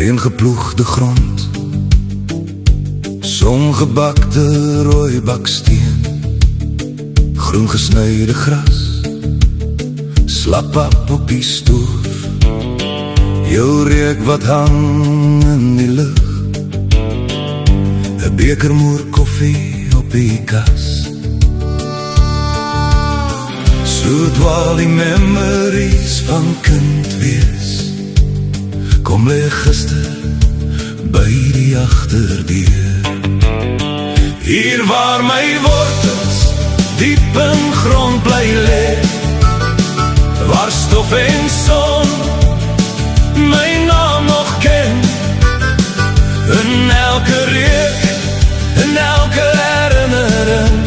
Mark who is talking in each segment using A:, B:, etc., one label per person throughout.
A: Reengeploegde grond, songebakte rooi baksteen, groen gesnyde gras, slappap op die stoof, jou reuk wat hang in die lug, 'n beker moer koffie op die kas. So dwaal die memories van kind wees, kom lê gister by die agterdeur. Hier waar my wortels diep in grond bly lê, waar stof en son my naam nog ken, in elke reuk, in elke herinnering,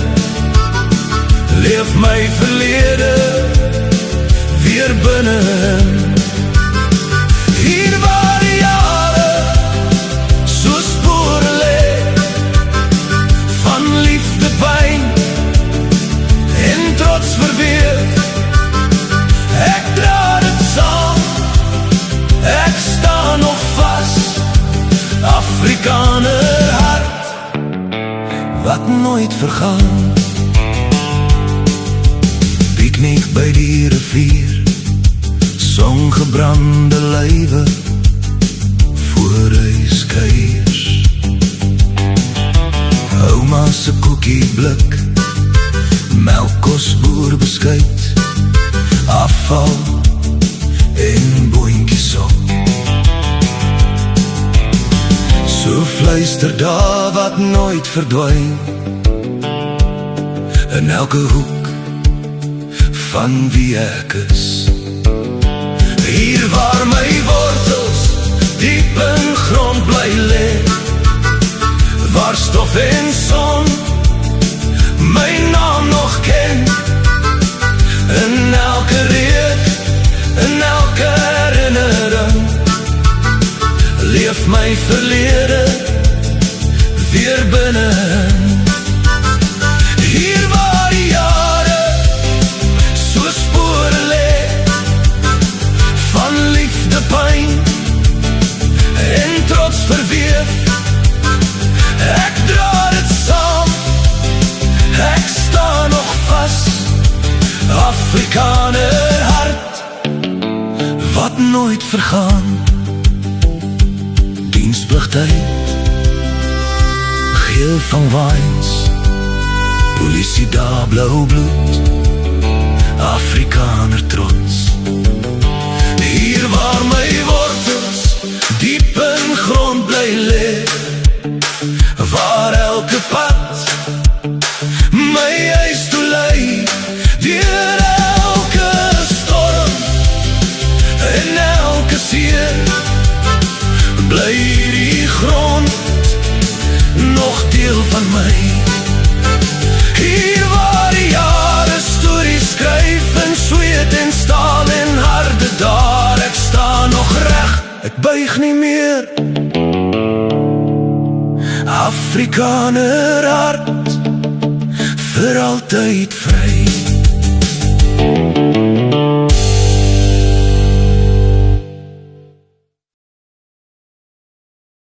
A: leef my verlede weer binne. Hier waar die jare so spore lê, van liefde, pyn en trots verweef, ek dra dit saam, ek sta nog vas, Afrikaner hart, wat nooit vergaan. Piknik by die rivier, songebrande lywe, voorhuiskuiers, ouma se koekieblik, melkkos boerbeskuit, afval en boontjiesop. So fluister daar wat nooit verdwyn, in elke hoek van wie ek is. Hier waar my wortels diep in grond bly lê, waar stof en son my naam nog ken, in elke reuk, in elke herinnering, leef my verlede weer binne. Hier waar die jare so spore lê, van liefde, pyn en trots verweef, ek dra dit saam, ek sta nog vas, Afrikaner hart, wat nooit vergaan. Dienspligtyd, geel van waens, polisie daar blauw bloed, Afrikaner trots. Hier waar my wortels diep in grond bly lê, waar elke pad my huis toe lei, deur elke storm en elke seer, bly die grond nog deel van my. Hier waar die jare stories skryf in sweet en staal en harde daar, ek sta nog reg, ek buig nie meer, Afrikaner hart, vir altyd vry.